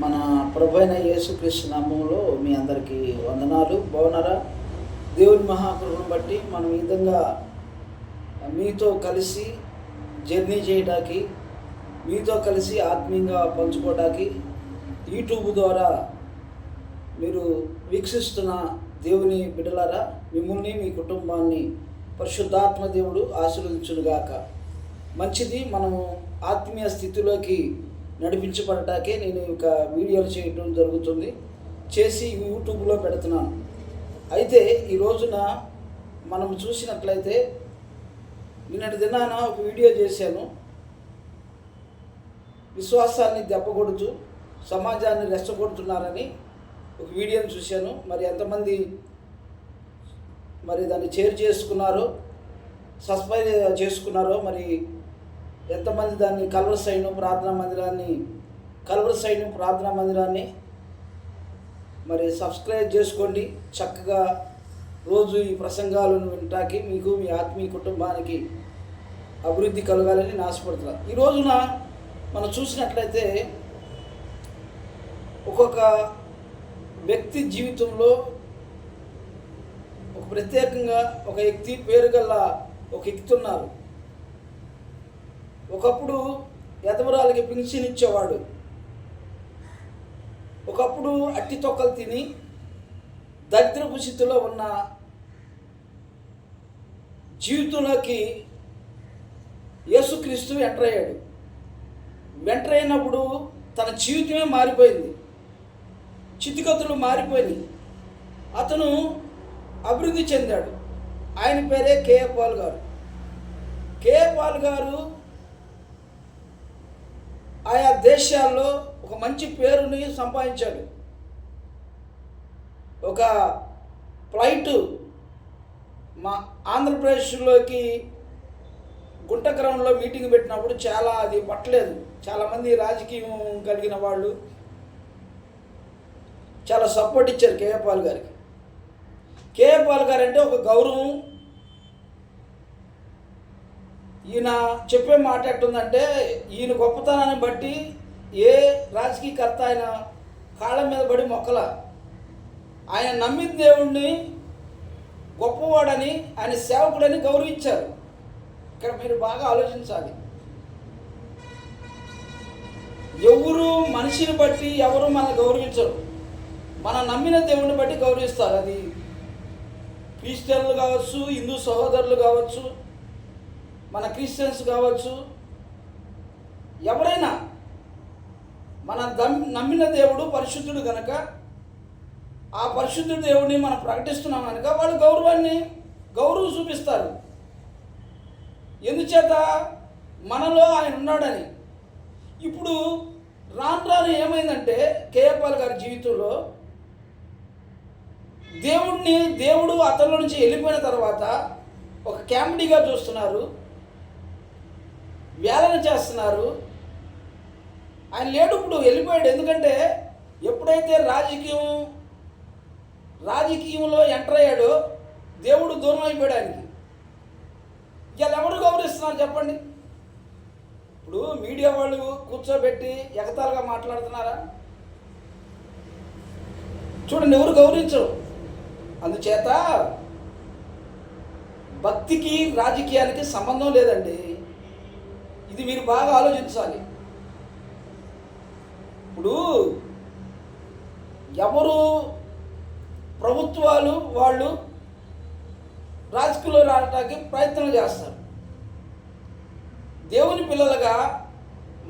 మన ప్రభు అయిన యేసుక్రీస్తు నామములో మీ అందరికీ వందనాలు. బాగున్నారా? దేవుని మహాకృపను బట్టి మనం ఈ విధంగా మీతో కలిసి జర్నీ చేయడానికి, మీతో కలిసి ఆత్మీయంగా పంచుకోవడానికి యూట్యూబ్ ద్వారా మీరు వీక్షిస్తున్న దేవుని బిడ్డలారా, మిమ్మల్ని మీ కుటుంబాన్ని పరిశుద్ధాత్మ దేవుడు ఆశీర్వదించునుగాక. మంచిది, మనము ఆత్మీయ స్థితిలోకి నడిపించబడటాకే నేను ఒక వీడియోలు చేయడం జరుగుతుంది, చేసి యూట్యూబ్లో పెడుతున్నాను. అయితే ఈ రోజున మనం చూసినట్లయితే నిన్నటి దినాన ఒక వీడియో చేశాను. విశ్వాసాన్ని దెబ్బకొడుతూ సమాజాన్ని రెచ్చగొడుతున్నారని ఒక వీడియోని చూశాను. మరి ఎంతమంది దాన్ని షేర్ చేసుకున్నారో, సబ్స్క్రైబ్ చేసుకున్నారో, మరి ఎంతమంది దాన్ని కల్వరి సైన్యం ప్రార్థనా మందిరాన్ని మరి సబ్స్క్రైబ్ చేసుకోండి. చక్కగా రోజు ఈ ప్రసంగాలను వినటానికి మీకు మీ ఆత్మీయ కుటుంబానికి అభివృద్ధి కలగాలని ఆశపడుతున్నాను. ఈ రోజున మనం చూసినట్లయితే ఒక్కొక్క వ్యక్తి జీవితంలో ఒక ప్రత్యేకంగా ఒక వ్యక్తి పేరు గల ఒక వ్యక్తి ఉన్నారు. ఒకప్పుడు ఎదవరాలకి పింఛన్ ఇచ్చేవాడు, ఒకప్పుడు అట్టి తొక్కలు తిని దరిద్రపు స్థితిలో ఉన్న జీవితంలోకి యేసుక్రీస్తు ఎంటర్ అయ్యాడు. ఎంటర్ అయినప్పుడు తన జీవితమే మారిపోయింది, స్థితిగతులు మారిపోయినాయి. అతను అభివృద్ధి చెందాడు. ఆయన పేరే కేఏ పాల్ గారు. కేఏ పాల్ గారు ఆయా దేశాల్లో ఒక మంచి పేరుని సంపాదించాడు. ఒక ఫ్లైటు మా ఆంధ్రప్రదేశ్లోకి గుంటకరంలో మీటింగ్ పెట్టినప్పుడు అది పట్టలేదు. చాలామంది రాజకీయం కలిగిన వాళ్ళు చాలా సపోర్ట్ ఇచ్చారు కేఏ పాల్ గారికి. కేఏ పాల్ గారు అంటే ఒక గౌరవం. ఈయన చెప్పే మాట ఎట్టుందంటే, ఈయన గొప్పతనాన్ని బట్టి ఏ రాజకీయకర్త ఆయన కాళ్ళ మీద పడి మొక్కల. ఆయన నమ్మిన దేవుణ్ణి గొప్పవాడని, ఆయన సేవకుడని గౌరవించారు. ఇక్కడ మీరు బాగా ఆలోచించాలి. ఎవరు మనిషిని బట్టి ఎవరు మన గౌరవించరు, మన నమ్మిన దేవుడిని బట్టి గౌరవిస్తారు. అది క్రిస్టియన్లు కావచ్చు, హిందూ సహోదరులు కావచ్చు, మన క్రిస్టియన్స్ కావచ్చు, ఎవరైనా మన నమ్మిన దేవుడు పరిశుద్ధుడు కనుక, ఆ పరిశుద్ధుడు దేవుడిని మనం ప్రకటిస్తున్నాం కనుక వాళ్ళు గౌరవం చూపిస్తారు. ఎందుచేత? మనలో ఆయన ఉన్నాడని. ఇప్పుడు రాను ఏమైందంటే కేఏ పాల్ గారి జీవితంలో దేవుడు అతనిలో నుంచి వెళ్ళిపోయిన తర్వాత ఒక కామెడీగా చూస్తున్నారు, వేలన చేస్తున్నారు. ఆయన లేడు, ఇప్పుడు వెళ్ళిపోయాడు. ఎందుకంటే ఎప్పుడైతే రాజకీయంలో ఎంటర్ అయ్యాడో దేవుడు దూరం అయిపోయాడు ఆయనకి. ఇలా ఎవరు గౌరవిస్తున్నారు చెప్పండి? ఇప్పుడు మీడియా వాళ్ళు కూర్చోబెట్టి ఎగతాలుగా మాట్లాడుతున్నారా? చూడండి, ఎవరు గౌరవించరు. అందుచేత భక్తికి రాజకీయానికి సంబంధం లేదండి. ఇది మీరు బాగా ఆలోచించాలి. ఇప్పుడు ఎవరు ప్రభుత్వాలు వాళ్ళు రాజకీయాల్లో రావడానికి ప్రయత్నం చేస్తారు. దేవుని పిల్లలుగా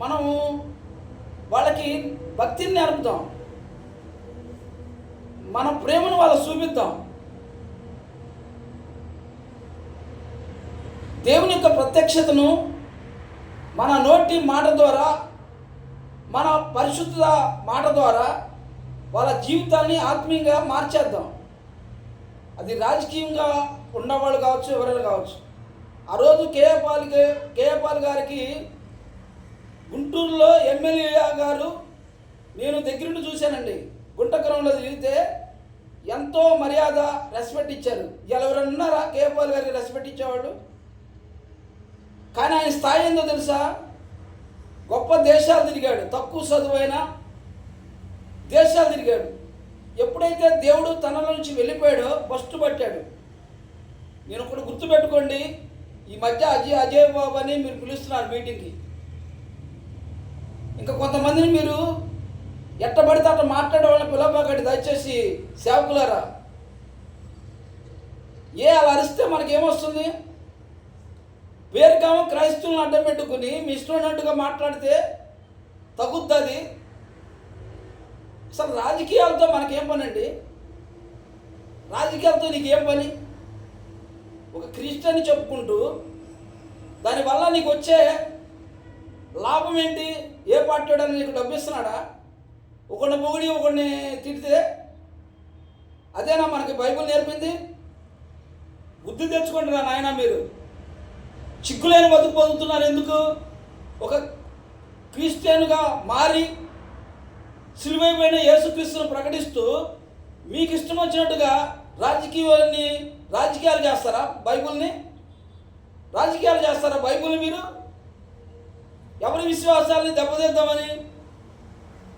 మనము వాళ్ళకి భక్తిని నేర్పుతాం, మన ప్రేమను వాళ్ళకు చూపిద్దాం. దేవుని యొక్క ప్రత్యక్షతను మన నోటి మాట ద్వారా, మన పరిశుద్ధ మాట ద్వారా వాళ్ళ జీవితాన్ని ఆత్మీయంగా మార్చేద్దాం. అది రాజకీయంగా ఉన్నవాళ్ళు కావచ్చు, ఎవరైనా కావచ్చు. ఆ రోజు కేఏ పాల్ గారికి గుంటూరులో ఎమ్మెల్యే గారు నేను దగ్గర నుండి చూశానండి. గుంటకరంలో తిరిగితే ఎంతో మర్యాద, రెస్పెక్ట్ ఇచ్చారు. ఇలా ఎవరైనా ఉన్నారా కేఏ పాల్ గారికి రెస్పెక్ట్ ఇచ్చేవాళ్ళు? కానీ ఆయన స్థాయి ఏందో తెలుసా? గొప్ప దేశాలు తిరిగాడు, తక్కువ చదువైనా దేశాలు తిరిగాడు. ఎప్పుడైతే దేవుడు తనలో నుంచి వెళ్ళిపోయాడో ఫస్ట్ పట్టాడు. నేను ఒకటి గుర్తుపెట్టుకోండి, ఈ మధ్య అజయ్ బాబు అని మీరు పిలుస్తున్నారు మీటింగ్కి. ఇంకా కొంతమందిని మీరు ఎట్టబడితే అట్ట మాట్లాడే వాళ్ళని పిలవకండి దయచేసి సేవకులారా. అలా అరిస్తే మనకేమొస్తుంది? పేరుకేమో క్రైస్తవులను అడ్డం పెట్టుకుని మీ ఇష్టం ఉన్నట్టుగా మాట్లాడితే తగ్గుద్ది. అసలు రాజకీయాలతో మనకేం పని అండి? రాజకీయాలతో నీకేం పని? ఒక క్రిస్టియన్ చెప్పుకుంటూ దానివల్ల నీకు వచ్చే లాభం ఏంటి? ఏ పార్టీ వాడని నీకు డబ్బు ఇస్తున్నాడా? ఒకడిని పొగిడి ఒకడిని తిడితే అదేనా మనకి బైబిల్ నేర్పింది? బుద్ధి తెచ్చుకోండి రా నాయన. మీరు చిక్కులేని బతుకు పొందుతున్నారు ఎందుకు? ఒక క్రిస్టియన్గా మారి సిలువైపోయిన యేసుక్రీస్తును ప్రకటిస్తూ మీకు ఇష్టం వచ్చినట్టుగా రాజకీయాలు చేస్తారా? రాజకీయాలు చేస్తారా బైబిల్ని? మీరు ఎవరి విశ్వాసాలని దెబ్బతీద్దామని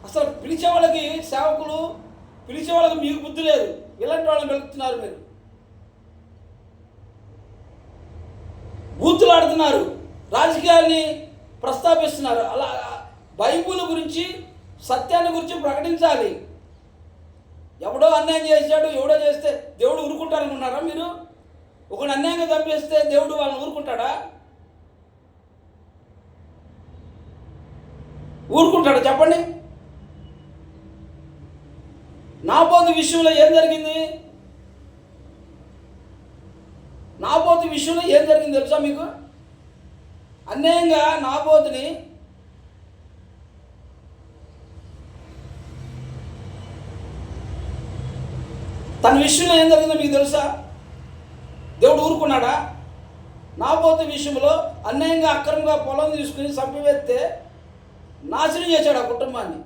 అసలు పిలిచే వాళ్ళకి, సేవకులు పిలిచే వాళ్ళకి మీకు బుద్ధి లేదు. ఇలాంటి వాళ్ళని వెళుతున్నారు. మీరు బూతులు ఆడుతున్నారు, రాజకీయాల్ని ప్రస్తాపిస్తున్నారు. అలా బైబిల్ గురించి, సత్యాన్ని గురించి ప్రకటించాలి. ఎవడో అన్యాయం చేశాడు, ఎవడో చేస్తే దేవుడు ఊరుకుంటారనుకున్నారా మీరు? ఒకడు అన్యాయంగా చంపేస్తే దేవుడు వాళ్ళని ఊరుకుంటాడా? ఊరుకుంటాడా చెప్పండి? నాబోతు విషయంలో ఏం జరిగింది? నాబోతు విషయంలో ఏం జరిగింది తెలుసా మీకు? అన్యాయంగా నాబోతుని తన విషయంలో ఏం జరిగిందో మీకు తెలుసా? దేవుడు ఊరుకున్నాడా? నాబోతు విషయంలో అన్యాయంగా అక్రమంగా పొలం తీసుకుని చంపివేస్తే నాశనం చేశాడు ఆ కుటుంబాన్ని.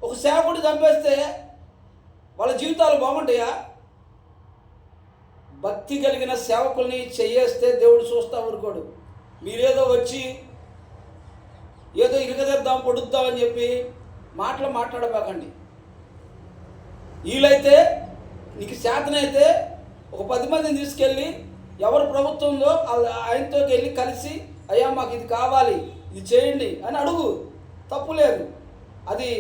ఒక సేవకుడు చంపేస్తే వాళ్ళ జీవితాలు బాగుంటాయా? భక్తి కలిగిన సేవకుల్ని చేయేస్తే దేవుడు చూస్తా ఊరుకోడు. మీరేదో వచ్చి ఏదో ఇరగదిద్దాం పొడుద్దాం అని చెప్పి మాట్లాడబాకండి. వీలైతే నీకు చేతనైతే ఒక 10 మందిని తీసుకెళ్ళి ఎవరు ప్రభుత్వంలో ఆయనతో వెళ్ళి కలిసి, అయ్యా మాకు ఇది కావాలి, ఇది చేయండి అని అడుగు, తప్పు లేదు. అది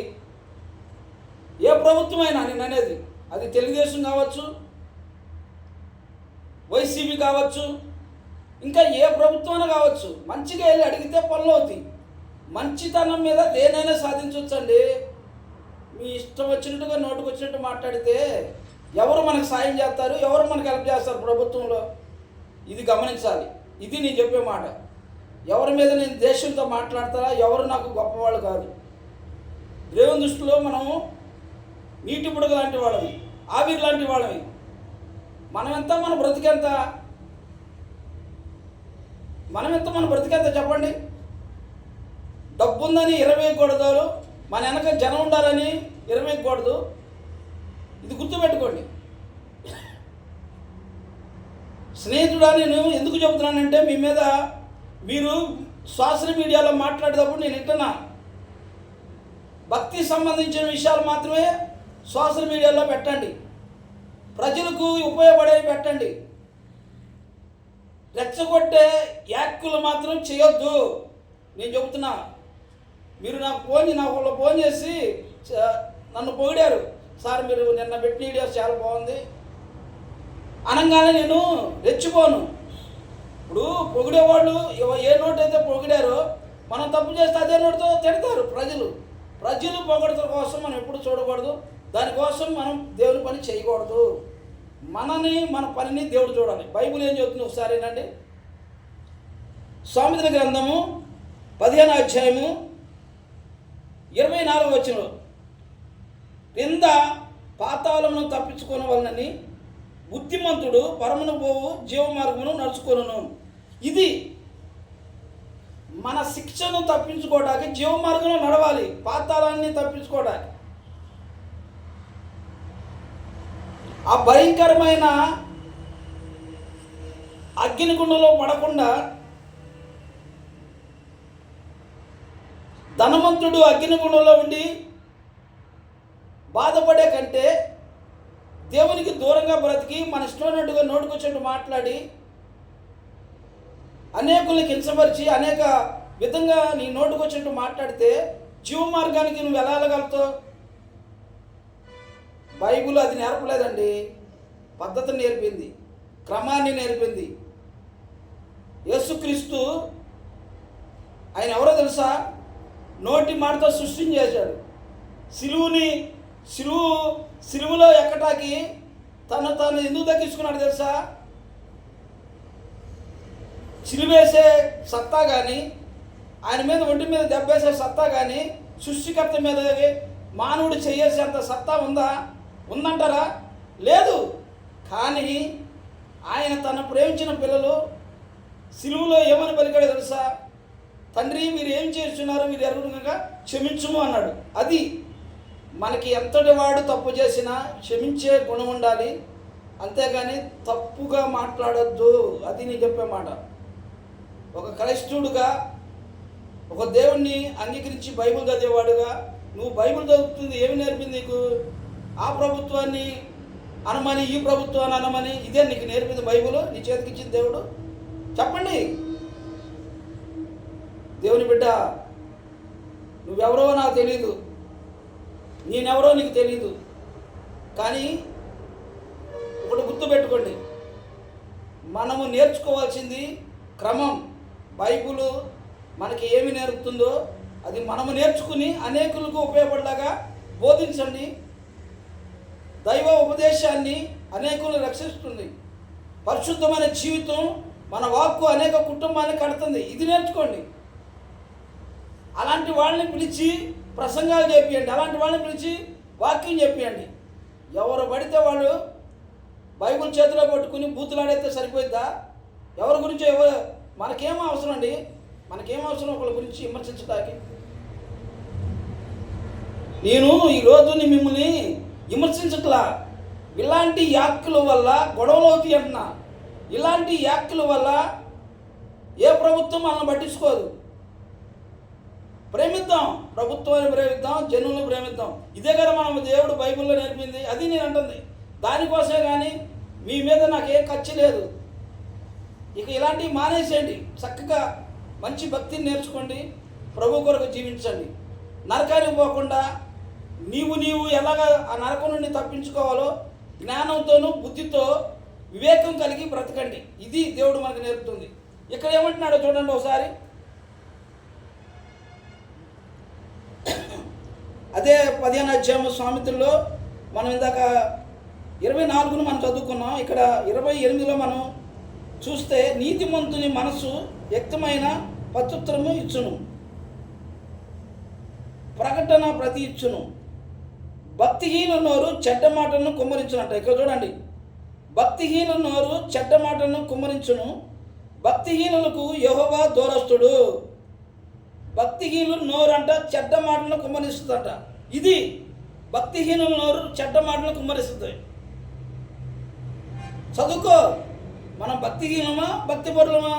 ఏ ప్రభుత్వమైనా నేను అనేది, అది తెలుగుదేశం కావచ్చు, వైసీపీ కావచ్చు, ఇంకా ఏ ప్రభుత్వమైనా కావచ్చు. మంచిగా వెళ్ళి అడిగితే పనులు అవుతాయి. మంచితనం మీద దేనైనా సాధించవచ్చండి. మీ ఇష్టం వచ్చినట్టుగా నోటుకు వచ్చినట్టు మాట్లాడితే ఎవరు మనకు సాయం చేస్తారు? ఎవరు మనకు హెల్ప్ చేస్తారు ప్రభుత్వంలో? ఇది గమనించాలి. ఇది నేను చెప్పే మాట. ఎవరి మీద నేను దేశంతో మాట్లాడతారా? ఎవరు నాకు గొప్పవాళ్ళు కాదు. దేవుని దృష్టిలో మనము నీటి బుడగ లాంటి వాళ్ళవి, ఆవిరి లాంటి వాళ్ళవి. మనమెంత మన బ్రతికెంత చెప్పండి? డబ్బుందని ఇరవేయకూడదు, మన వెనక జనం ఉండాలని ఇరవేయకూడదు. ఇది గుర్తుపెట్టుకోండి. స్నేహితుడా, నేను ఎందుకు చెబుతున్నానంటే మీ మీద మీరు సోషల్ మీడియాలో మాట్లాడేటప్పుడు నేను వింటున్నా. భక్తి సంబంధించిన విషయాలు మాత్రమే సోషల్ మీడియాలో పెట్టండి. ప్రజలకు ఉపయోగపడేవి పెట్టండి. రెచ్చగొట్టే యాక్టులు మాత్రం చేయొద్దు. నేను చెబుతున్నా. మీరు నాకు ఫోన్ చేసి నన్ను పొగిడారు, సార్ మీరు నిన్న పెట్టిన వీడియోస్ చాలా బాగుంది అనగానే నేను రెచ్చిపోను. ఇప్పుడు పొగిడేవాళ్ళు ఏ నోటు అయితే పొగిడారో మనం తప్పు చేస్తే అదే నోటుతో తిడతారు ప్రజలు. పొగడతల కోసం మనం ఎప్పుడు చూడకూడదు. దానికోసం మనం దేవుని పని చేయకూడదు. మన పనిని దేవుడు చూడాలి. బైబిల్ ఏం చెబుతుంది ఒకసారి ఏనండి. సామెతల గ్రంథము 15వ అధ్యాయము 24వ వచనం, క్రింద పాతాళమును తప్పించుకునే వలనని బుద్ధిమంతుడు పరమును పోవు జీవమార్గమును నడుచుకొనును. ఇది మన శిక్షను తప్పించుకోవడానికి జీవమార్గంలో నడవాలి, పాతాళాన్ని తప్పించుకోవడానికి. ఆ భయంకరమైన అగ్నిగుండంలో పడకుండా ధనవంతుడు అగ్నిగుండంలో ఉండి బాధపడే కంటే దేవునికి దూరంగా బ్రతికి మన ఇష్టమైనట్టుగా నోటుకొచ్చినట్టు మాట్లాడి అనేకుల్ని కించపరిచి అనేక విధంగా నీ నోటుకొచ్చినట్టు మాట్లాడితే జీవ మార్గానికి నువ్వు ఎలా వెళ్ళగలుగుతావు? బైబిల్ అది నేర్పలేదండి. పద్ధతిని నేర్పింది, క్రమాన్ని నేర్పింది. యేసుక్రీస్తు ఆయన ఎవరో తెలుసా? నోటి మాటతో సృష్టించేశాడు. సిలువులో ఎక్కటాకి తాను ఎందుకు దక్కించుకున్నాడు తెలుసా? సిలువేసే సత్తా కానీ, ఆయన మీద ఒంటి మీద దెబ్బేసే సత్తా కానీ, సృష్టికర్త మీద మానవుడు చేయాల్సినంత సత్తా ఉందంటారా? లేదు. కానీ ఆయన తను ప్రేమించిన పిల్లలు సిలువలో ఏమని పలికాడో తెలుసా? తండ్రి, మీరు ఏం చేస్తున్నారు, మీరు ఎరుగునగా క్షమించుము అన్నాడు. అది మనకి ఎంతటి వాడు తప్పు చేసినా క్షమించే గుణం ఉండాలి, అంతేగాని తప్పుగా మాట్లాడొద్దు. అది నేను చెప్పే మాట. ఒక క్రైస్తవుడుగా, ఒక దేవుణ్ణి అంగీకరించి బైబిల్ చదివేవాడుగా నువ్వు బైబిల్ చదువుతుంది ఏమి నేర్పింది నీకు? ఆ ప్రభుత్వాన్ని అనమని, ఈ ప్రభుత్వాన్ని అనమని, ఇదే నీకు నేర్పింది బైబిల్? నీ చేతికి ఇచ్చిన దేవుడు? చెప్పండి. దేవుని బిడ్డ, నువ్వెవరో నాకు తెలీదు, నేనెవరో నీకు తెలీదు. కానీ ఒకటి గుర్తుపెట్టుకోండి, మనము నేర్చుకోవాల్సింది క్రమం. బైబిల్ మనకి ఏమి నేర్పుతుందో అది మనము నేర్చుకుని అనేకులకు ఉపయోగపడేలాగా బోధించండి. దైవ ఉపదేశాన్ని అనేకులను రక్షిస్తుంది. పరిశుద్ధమైన జీవితం, మన వాక్కు అనేక కుటుంబాన్ని కడుతుంది. ఇది నేర్చుకోండి. అలాంటి వాళ్ళని పిలిచి ప్రసంగాలు చేపియండి, అలాంటి వాళ్ళని పిలిచి వాక్యం చెప్పియండి. ఎవరు పడితే వాళ్ళు బైబిల్ చేతిలో పట్టుకుని బూతులాడైతే సరిపోయిద్దా? ఎవరి గురించి మనకేం అవసరం అండి? మనకేం అవసరం ఒకళ్ళ గురించి విమర్శించడానికి? నేను ఈరోజు మిమ్మల్ని విమర్శించట్లా. ఇలాంటి యాక్టుల వల్ల గొడవలు అవుతాయి అంటున్నా. ఇలాంటి యాక్టుల వల్ల ఏ ప్రభుత్వం మనల్ని పట్టించుకోదు. ప్రేమిద్దాం, ప్రభుత్వాన్ని ప్రేమిద్దాం, జనులను ప్రేమిద్దాం. ఇదే కదా మనం దేవుడు బైబిల్లో నేర్పింది. అది నేను అంటుంది. దానికోసమే కానీ మీ మీద నాకే ఖర్చు లేదు. ఇక ఇలాంటివి మానేసేయండి. చక్కగా మంచి భక్తిని నేర్చుకోండి, ప్రభు కొరకు జీవించండి. నరకానికి పోకుండా నీవు ఎలాగ ఆ నరకం నుండి తప్పించుకోవాలో జ్ఞానంతోనూ బుద్ధితో వివేకం కలిగి బ్రతకండి. ఇది దేవుడు మనకు నేర్పుతుంది. ఇక్కడ ఏమంటున్నాడో చూడండి ఒకసారి. అదే 15వ అధ్యాయం సామెతల్లో మనం ఇందాక 24ను మనం చదువుకున్నాం. ఇక్కడ 28లో మనం చూస్తే, నీతిమంతుని మనసు వ్యక్తమైన ప్రత్యుత్తరము ఇచ్చును, ప్రకటన ప్రతి ఇచ్చును, భక్తిహీన నోరు చెడ్డ మాటలను కుమ్మరించునంట. ఇక్కడ చూడండి, భక్తిహీన నోరు చెడ్డ మాటలను కుమ్మరించును, భక్తిహీనులకు యెహోవా దూరస్తుడు. భక్తిహీనుల నోరు అంట చెడ్డ మాటలను కుమ్మరిస్తుందంట. ఇది భక్తిహీనుల నోరు చెడ్డ మాటలను కుమ్మరిస్తుంది. చదువుకో. మనం భక్తిహీనమా, భక్తిపరులమా?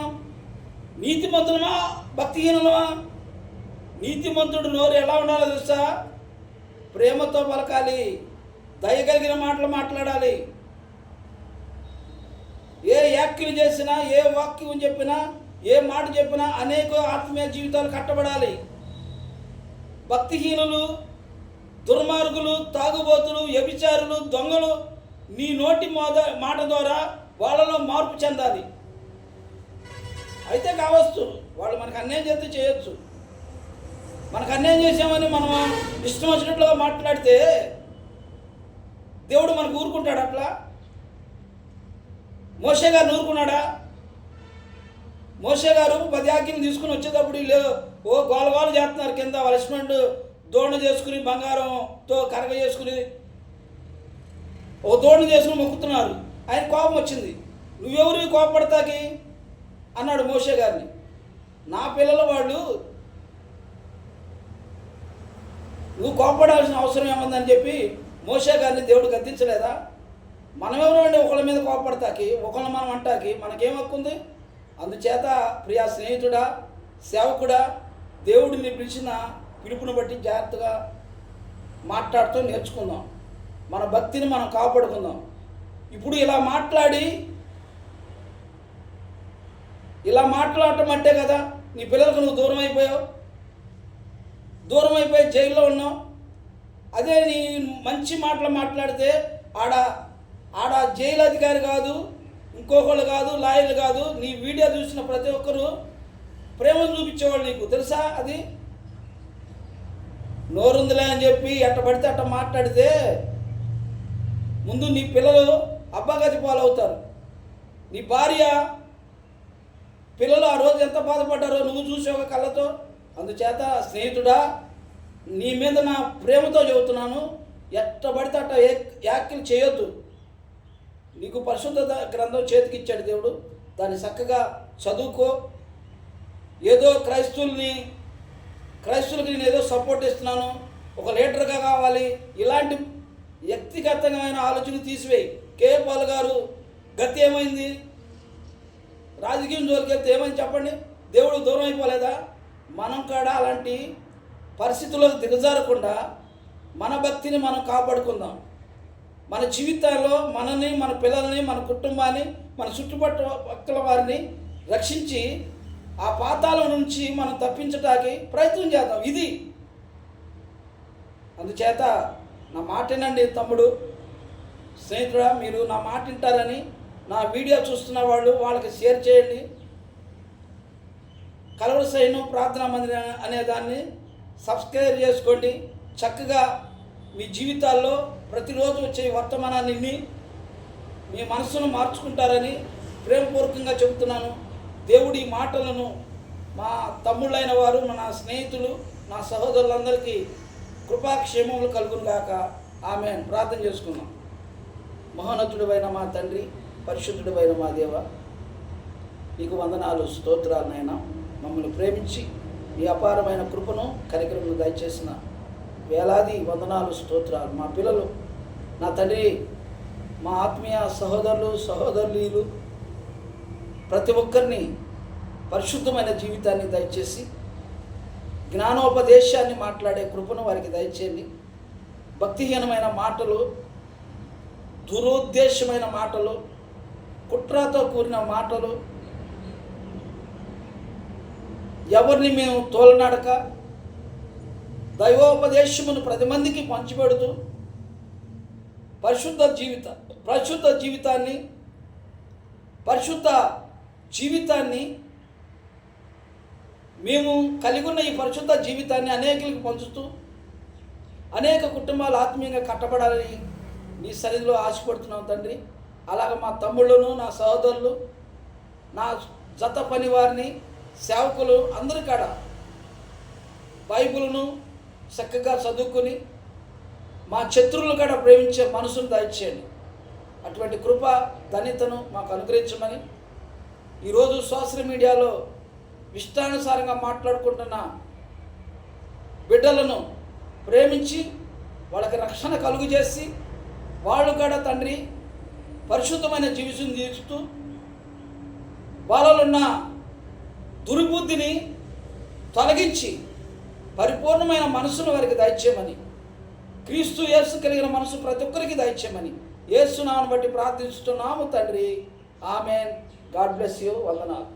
నీతిమంతులమా, భక్తిహీనులమా? నీతిమంతుడు నోరు ఎలా ఉండాలో తెలుసా? ప్రేమతో పలకాలి, దయగలిగిన మాటలు మాట్లాడాలి. ఏ వ్యాఖ్యలు చేసినా, ఏ వాక్యం చెప్పినా, ఏ మాట చెప్పినా అనేక ఆత్మీయ జీవితాలు కట్టబడాలి. భక్తిహీనులు, దుర్మార్గులు, తాగుబోతులు, వ్యభిచారులు, దొంగలు నీ నోటి మాట ద్వారా వాళ్ళలో మార్పు చెందాలి. అయితే కావచ్చు వాళ్ళు మనకు అన్యాయం చేస్తే చేయొచ్చు. మనకు అన్యాయం చేసామని మనం ఇష్టం వచ్చినట్లుగా మాట్లాడితే దేవుడు మనకు ఊరుకుంటాడు? అట్లా మోషే గారు ఊరుకున్నాడా? మోషే గారు 10 ఆజ్ఞలు తీసుకుని వచ్చేటప్పుడు వీళ్ళు గోలగోలు చేస్తున్నారు. కింద వాళ్ళ హస్బెండ్ దోణ చేసుకుని, బంగారంతో కరగ చేసుకుని, దోణ చేసుకుని మొక్కుతున్నారు. ఆయన కోపం వచ్చింది. నువ్వెవరు కోపడతాకి అన్నాడు మోషే గారిని. నా పిల్లల వాళ్ళు, నువ్వు కోపడాల్సిన అవసరం ఏముందని చెప్పి మోషే గారిని దేవుడు గద్దించలేదా? మనమెవరు అండి ఒకళ్ళ మీద కోపడతాకి, ఒకళ్ళని మనం అంటాకి మనకేం హక్కు ఉంది? అందుచేత ప్రియా స్నేహితుడా, సేవకుడా, దేవుడిని పిలిచిన పిలుపుని బట్టి జాగ్రత్తగా మాట్లాడుతూ నేర్చుకుందాం. మన భక్తిని మనం కాపాడుకుందాం. ఇప్పుడు ఇలా మాట్లాడటం అంటే కదా నీ పిల్లలకు నువ్వు దూరం అయిపోయి జైల్లో ఉన్నావు. అదే నీ మంచి మాటలు మాట్లాడితే ఆడ జైలు అధికారి కాదు, ఇంకొకళ్ళు కాదు, లాయర్లు కాదు, నీ వీడియో చూసిన ప్రతి ఒక్కరు ప్రేమను చూపించేవాళ్ళు. నీకు తెలుసా? అది నోరుందిలే అని చెప్పి ఎట్ట పడితే అట్ట మాట్లాడితే ముందు నీ పిల్లలు అబ్బగతి పాలవుతారు. నీ భార్య పిల్లలు ఆ రోజు ఎంత బాధపడ్డారో నువ్వు చూసే ఒక కళ్ళతో. అందుచేత స్నేహితుడా, నీ మీద నా ప్రేమతో చెబుతున్నాను, ఎట్ట పడితే అట్ట వ్యాఖ్యలు చేయొద్దు. నీకు పరిశుద్ధ గ్రంథం చేతికి ఇచ్చాడు దేవుడు, దాన్ని చక్కగా చదువుకో. ఏదో క్రైస్తవులకి నేను ఏదో సపోర్ట్ ఇస్తున్నాను, ఒక లీడర్గా కావాలి, ఇలాంటి వ్యక్తిగతమైన ఆలోచన తీసివేయి. కేపాల్ గారు గతి ఏమైంది? రాజకీయం జోలికి వెళ్తే ఏమైంది చెప్పండి? దేవుడు దూరం అయిపోలేదా? మనం కూడా అలాంటి పరిస్థితులకు దిగజారకుండా మన భక్తిని మనం కాపాడుకుందాం. మన జీవితాల్లో మనని, మన పిల్లల్ని, మన కుటుంబాన్ని, మన చుట్టుపక్కల వారిని రక్షించి ఆ పాతాళం నుంచి మనం తప్పించడానికి ప్రయత్నం చేద్దాం. ఇది అందుచేత నా మాట వినండి తమ్ముడు, స్నేహితుడా, మీరు నా మాట వింటారని నా వీడియో చూస్తున్న వాళ్ళకి షేర్ చేయండి. కలవరి సైన్యం ప్రార్థనా మందిరం అనే దాన్ని సబ్స్క్రైబ్ చేసుకోండి. చక్కగా మీ జీవితాల్లో ప్రతిరోజు వచ్చే వర్తమానాన్ని మీ మనసును మార్చుకుంటారని ప్రేమపూర్వకంగా చెబుతున్నాను. దేవుడి మాటలను మా తమ్ముళ్ళైన వారు, మన స్నేహితులు, నా సహోదరులందరికీ కృపాక్షేమములు కలుగును గాక. ఆమేన్. ప్రార్థన చేసుకుందాం. మహోన్నతుడైన మా తండ్రి, పరిశుద్ధుడైన మా దేవ, నీకు వందనాలు, స్తోత్రాలు నాయనా. మమ్మల్ని ప్రేమించి నీ అపారమైన కృపను, కనికరమును దయచేసిన వేలాది వందనాలు, స్తోత్రాలు. మా పిల్లలు, నా తండ్రి, మా ఆత్మీయ సహోదరులు, సహోదరులు, ప్రతి ఒక్కరిని పరిశుద్ధమైన జీవితాన్ని దయచేసి జ్ఞానోపదేశాన్ని మాట్లాడే కృపను వారికి దయచేయండి. భక్తిహీనమైన మాటలు, దురుద్దేశమైన మాటలు, కుట్రతో కూడిన మాటలు, ఎవరిని మేము తోలనడక దైవోపదేశమును 10 మందికి పంచిపెడుతూ పరిశుద్ధ జీవితాన్ని మేము కలిగి ఉన్న ఈ పరిశుద్ధ జీవితాన్ని అనేకులకు పంచుతూ అనేక కుటుంబాలు ఆత్మీయంగా కట్టబడాలని నీ సన్నిధిలో ఆశపడుతున్నాం తండ్రి. అలాగే మా తమ్ముళ్ళను, నా సహోదరులు, నా జత పని వారిని, సేవకులు అందరి కాడ బైబిల్ను చక్కగా చదువుకుని మా శత్రువులు కాడ ప్రేమించే మనసును దయచేయండి. అటువంటి కృప ధన్యతను మాకు అనుగ్రహించమని ఈరోజు సోషల్ మీడియాలో ఇష్టానుసారంగా మాట్లాడుకుంటున్న బిడ్డలను ప్రేమించి వాళ్ళకి రక్షణ కలుగు చేసి వాళ్ళు కూడా తండ్రి పరిశుద్ధమైన జీవితం జీవిస్తూ వాళ్ళలో ఉన్న దుర్బుద్ధిని తొలగించి పరిపూర్ణమైన మనసును వారికి దయచేయమని, క్రీస్తు యేసు కలిగిన మనసు ప్రతి ఒక్కరికి దయచేయమని యేసు నామమును బట్టి ప్రార్థిస్తున్నాము తండ్రి. ఆమెన్. God bless you. వందనాలు.